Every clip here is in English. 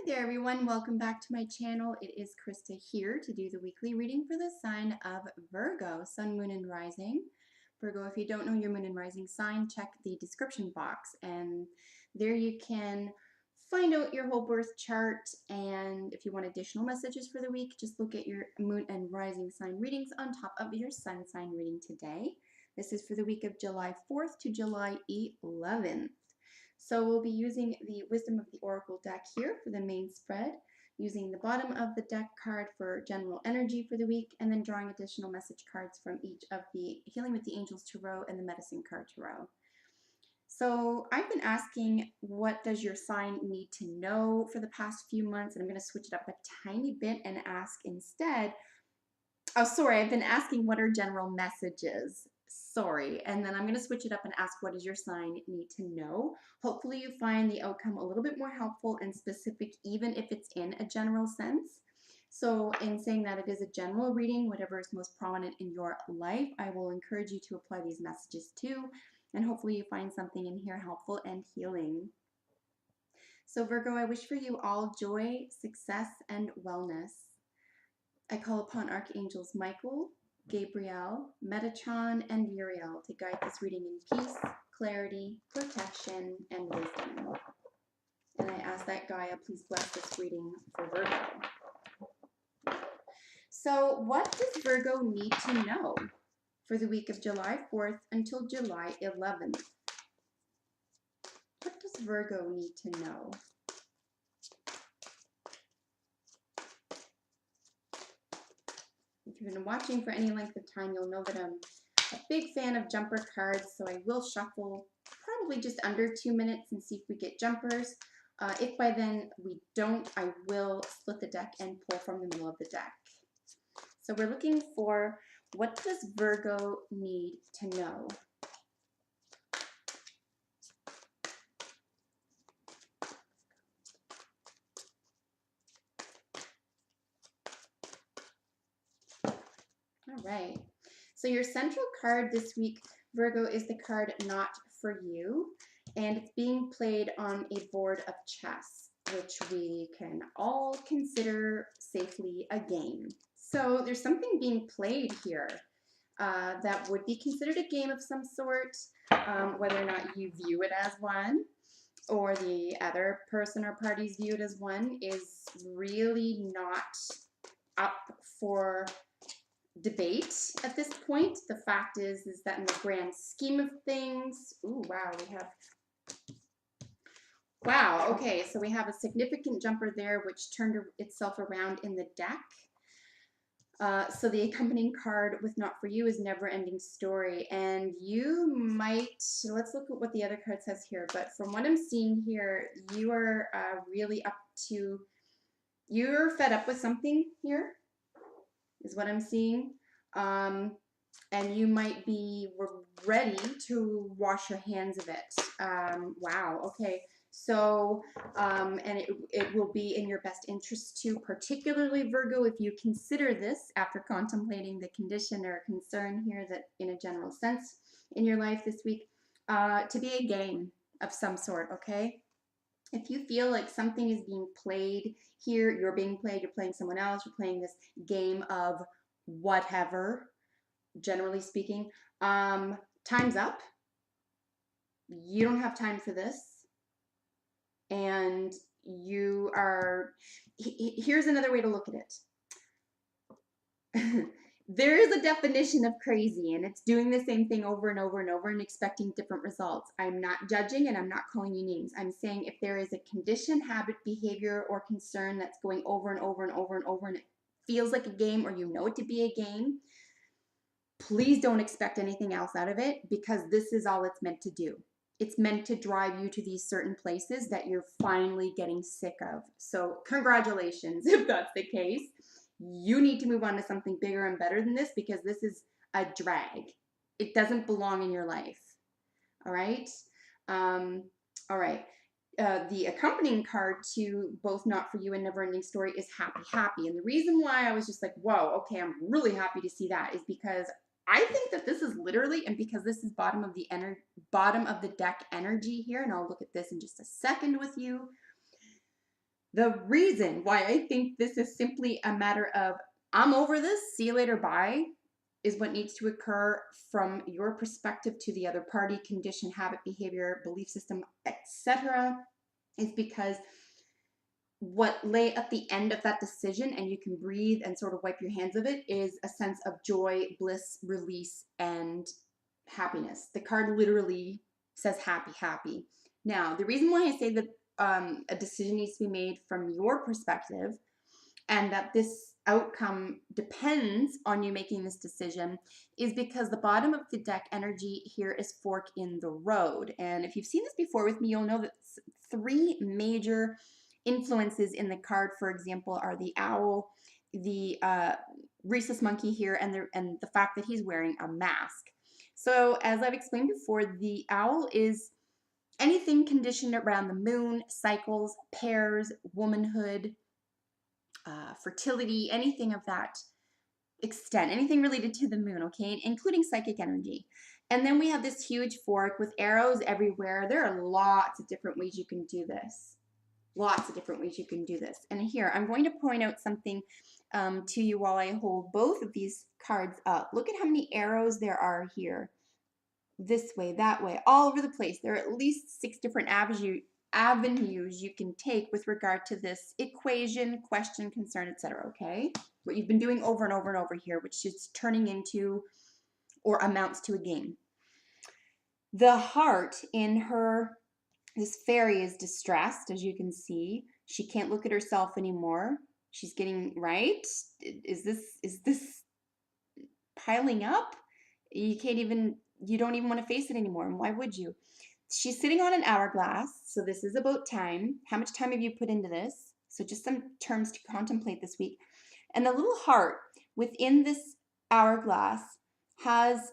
Hi there everyone, welcome back to my channel. It is Krista here to do the weekly reading for the sign of Virgo, Sun, Moon, and Rising. Virgo, if you don't know your Moon and Rising sign, check the description box and there you can find out your whole birth chart, and if you want additional messages for the week, just look at your Moon and Rising sign readings on top of your Sun sign reading today. This is for the week of July 4th to July 11th. So we'll be using the Wisdom of the Oracle deck here for the main spread, using the bottom of the deck card for general energy for the week, and then drawing additional message cards from each of the Healing with the Angels Tarot and the Medicine card Tarot. So I've been asking, what does your sign need to know for the past few months? And I'm going to switch it up a tiny bit and ask instead, I've been asking what are general messages. Sorry. And then I'm going to switch it up and ask, what does your sign need to know? Hopefully you find the outcome a little bit more helpful and specific, even if it's in a general sense. So in saying that it is a general reading, whatever is most prominent in your life, I will encourage you to apply these messages too. And hopefully you find something in here helpful and healing. So Virgo, I wish for you all joy, success, and wellness. I call upon Archangels Michael, Gabriel, Metatron, and Uriel to guide this reading in peace, clarity, protection, and wisdom. And I ask that Gaia please bless this reading for Virgo. So what does Virgo need to know for the week of July 4th until July 11th? What does Virgo need to know? If you've been watching for any length of time, you'll know that I'm a big fan of jumper cards, so I will shuffle probably just under 2 minutes and see if we get jumpers. If by then we don't, I will split the deck and pull from the middle of the deck. So we're looking for, what does Virgo need to know? All right. So your central card this week, Virgo, is the card Not For You, and it's being played on a board of chess, which we can all consider safely a game. So there's something being played here that would be considered a game of some sort, whether or not you view it as one, or the other person or parties view it as one, is really not up for debate at this point. The fact is that in the grand scheme of things, ooh, wow, okay, so we have a significant jumper there which turned itself around in the deck. So the accompanying card with Not For You is Never Ending Story, and you might, let's look at what the other card says here, but from what I'm seeing here, you are really you're fed up with something here, is what I'm seeing. And you might be ready to wash your hands of it. Wow, okay. So, and it will be in your best interest to, particularly Virgo, if you consider this after contemplating the condition or concern here that in a general sense in your life this week, to be a game of some sort, okay? If you feel like something is being played here, you're being played, you're playing someone else, you're playing this game of whatever, generally speaking, time's up. You don't have time for this. And you are, here's another way to look at it. There is a definition of crazy, and it's doing the same thing over and over and over and expecting different results. I'm not judging and I'm not calling you names. I'm saying if there is a condition, habit, behavior, or concern that's going over and over and over and over and it feels like a game, or you know it to be a game, please don't expect anything else out of it, because this is all it's meant to do. It's meant to drive you to these certain places that you're finally getting sick of. So congratulations if that's the case. You need to move on to something bigger and better than this, because this is a drag. It doesn't belong in your life. All right? All right. The accompanying card to both Not For You and Never Ending Story is Happy, Happy. And the reason why I was just like, whoa, okay, I'm really happy to see that is because I think that this is literally, and because this is bottom of the deck energy here, and I'll look at this in just a second with you. The reason why I think this is simply a matter of I'm over this, see you later, bye, is what needs to occur from your perspective to the other party, condition, habit, behavior, belief system, etc., is because what lay at the end of that decision, and you can breathe and sort of wipe your hands of it, is a sense of joy, bliss, release, and happiness. The card literally says happy, happy. Now, the reason why I say that a decision needs to be made from your perspective and that this outcome depends on you making this decision is because the bottom of the deck energy here is fork in the road. And if you've seen this before with me, you'll know that three major influences in the card, for example, are the owl, the rhesus monkey here, and the fact that he's wearing a mask. So as I've explained before, the owl is anything conditioned around the moon, cycles, pairs, womanhood, fertility, anything of that extent, anything related to the moon, okay, including psychic energy. And then we have this huge fork with arrows everywhere. There are lots of different ways you can do this. Lots of different ways you can do this. And here, I'm going to point out something to you while I hold both of these cards up. Look at how many arrows there are here. This way, that way, all over the place. There are at least 6 different avenues you can take with regard to this equation, question, concern, etc. Okay? What you've been doing over and over and over here, which is turning into or amounts to a game. The heart in her, this fairy is distressed, as you can see. She can't look at herself anymore. She's getting, right? Is this piling up? You don't even want to face it anymore. And why would you? She's sitting on an hourglass, so this is about time. How much time have you put into this? So just some terms to contemplate this week. And the little heart within this hourglass has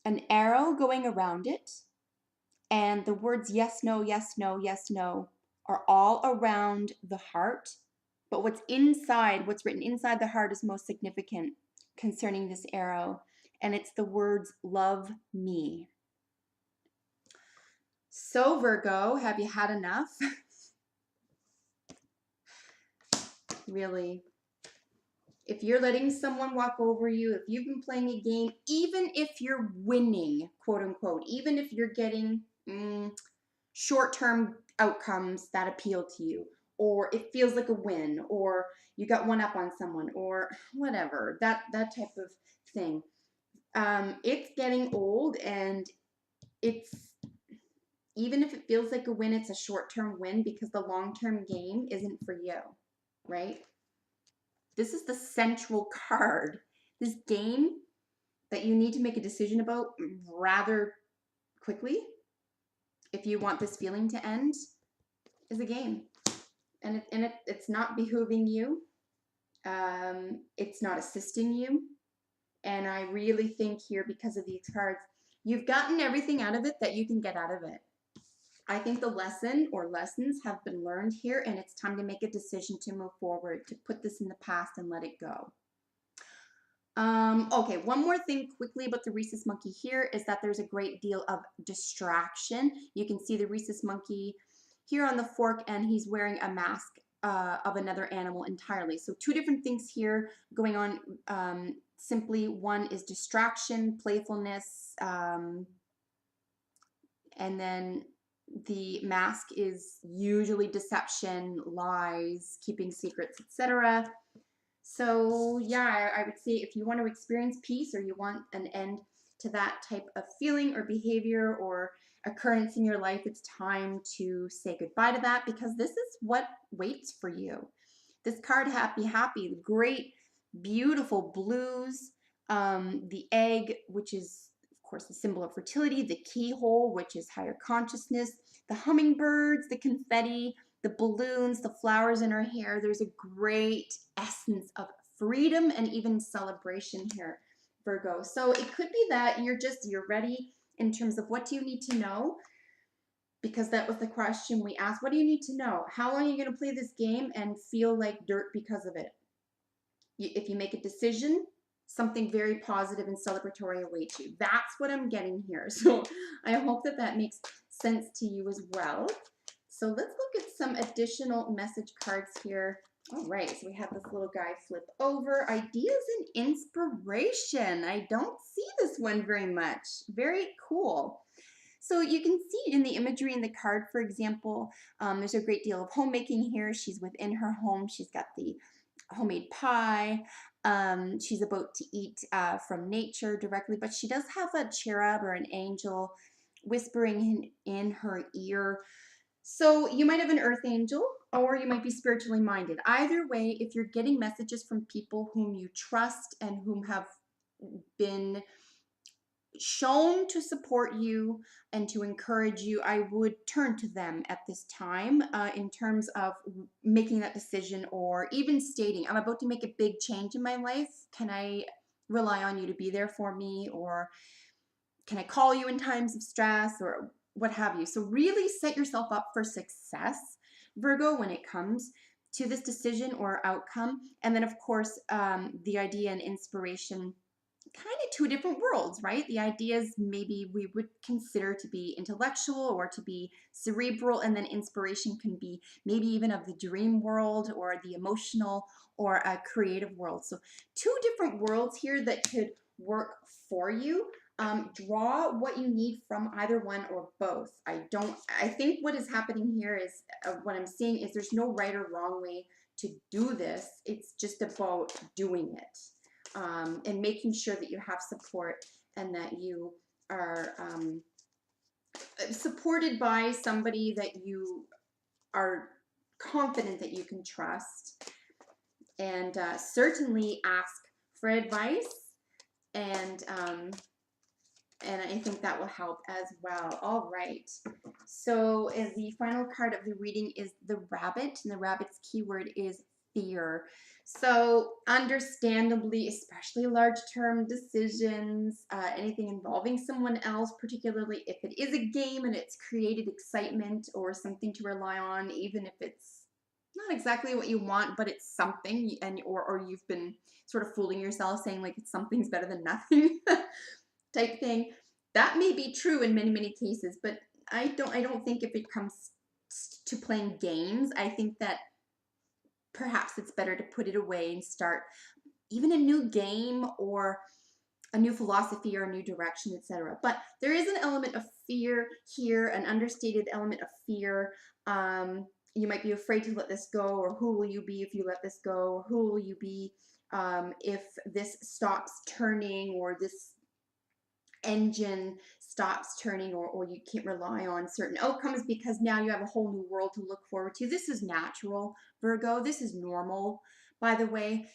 an arrow going around it, and the words yes, no, yes, no, yes, no are all around the heart. But what's written inside the heart is most significant concerning this arrow, and it's the words love me. So Virgo, have you had enough? Really? If you're letting someone walk over you, if you've been playing a game, even if you're winning, quote unquote, even if you're getting short-term outcomes that appeal to you, or it feels like a win, or you got one up on someone, or whatever, that type of thing. It's getting old, and even if it feels like a win, it's a short-term win because the long-term game isn't for you, right? This is the central card. This game that you need to make a decision about rather quickly, if you want this feeling to end, is a game. And it's not behooving you. It's not assisting you. And I really think here, because of these cards, you've gotten everything out of it that you can get out of it. I think the lesson or lessons have been learned here, and it's time to make a decision to move forward, to put this in the past and let it go. Okay, one more thing quickly about the rhesus monkey here is that there's a great deal of distraction. You can see the rhesus monkey here on the fork, and he's wearing a mask of another animal entirely. So 2 different things here going on. Simply, one is distraction, playfulness, and then the mask is usually deception, lies, keeping secrets, etc. So yeah, I would say if you want to experience peace, or you want an end to that type of feeling or behavior or occurrence in your life, it's time to say goodbye to that, because this is what waits for you. This card, happy, happy, great, beautiful blues, the egg, which is of course the symbol of fertility, the keyhole, which is higher consciousness, the hummingbirds, the confetti, the balloons, the flowers in her hair. There's a great essence of freedom and even celebration here, Virgo. So it could be that you're ready in terms of what do you need to know, because that was the question we asked. What do you need to know? How long are you going to play this game and feel like dirt because of it? If you make a decision, something very positive and celebratory awaits you. That's what I'm getting here. So I hope that makes sense to you as well. So let's look at some additional message cards here. All right, so we have this little guy flip over. Ideas and inspiration. I don't see this one very much. Very cool. So you can see in the imagery in the card, for example, there's a great deal of homemaking here. She's within her home. She's got the homemade pie. She's about to eat from nature directly, but she does have a cherub or an angel whispering in her ear. So you might have an earth angel or you might be spiritually minded. Either way, if you're getting messages from people whom you trust and whom have been shown to support you and to encourage you, I would turn to them at this time in terms of making that decision or even stating, I'm about to make a big change in my life. Can I rely on you to be there for me? Or can I call you in times of stress or what have you? So really set yourself up for success, Virgo, when it comes to this decision or outcome. And then, of course, the idea and inspiration, kind of two different worlds, right? The ideas maybe we would consider to be intellectual or to be cerebral, and then inspiration can be maybe even of the dream world or the emotional or a creative world. So two different worlds here that could work for you. Draw what you need from either one or both. I think what is happening here is what I'm seeing is there's no right or wrong way to do this. It's just about doing it. And making sure that you have support and that you are supported by somebody that you are confident that you can trust. And certainly ask for advice, and I think that will help as well. All right. So the final card of the reading is the rabbit, and the rabbit's keyword is fear. So understandably, especially large-term decisions, anything involving someone else, particularly if it is a game and it's created excitement or something to rely on, even if it's not exactly what you want, but it's something, and or you've been sort of fooling yourself saying like it's something's better than nothing type thing. That may be true in many cases, but I don't think if it comes to playing games, I think that perhaps it's better to put it away and start even a new game or a new philosophy or a new direction, etc. But there is an element of fear here, an understated element of fear. You might be afraid to let this go, or who will you be if you let this go, or who will you be if this stops turning, or this engine stops turning, or you can't rely on certain outcomes because now you have a whole new world to look forward to. This is natural, Virgo. This is normal, by the way.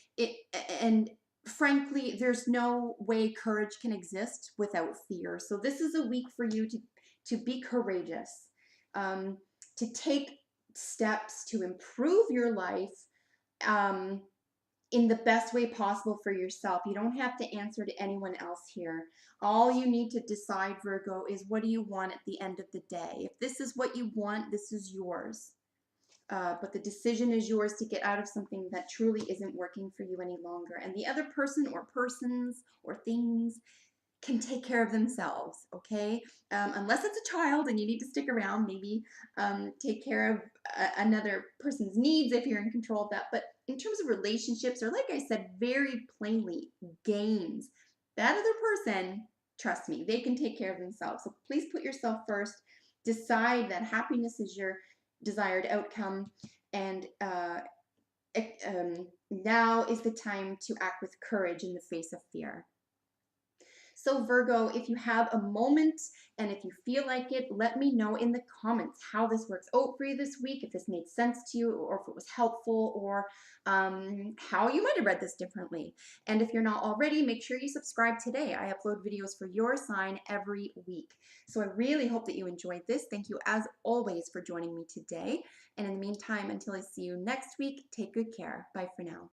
And frankly, there's no way courage can exist without fear. So this is a week for you to be courageous, to take steps to improve your life, in the best way possible for yourself. You don't have to answer to anyone else here. All you need to decide, Virgo, is what do you want at the end of the day. If this is what you want, this is yours. But the decision is yours to get out of something that truly isn't working for you any longer. And the other person or persons or things can take care of themselves, okay? Unless it's a child and you need to stick around, maybe take care of another person's needs if you're in control of that. But in terms of relationships, or like I said very plainly, games, that other person, trust me, they can take care of themselves. So please put yourself first. Decide that happiness is your desired outcome, and now is the time to act with courage in the face of fear. So Virgo, if you have a moment and if you feel like it, let me know in the comments how this works out for you this week, if this made sense to you, or if it was helpful, or how you might have read this differently. And if you're not already, make sure you subscribe today. I upload videos for your sign every week. So I really hope that you enjoyed this. Thank you as always for joining me today. And in the meantime, until I see you next week, take good care. Bye for now.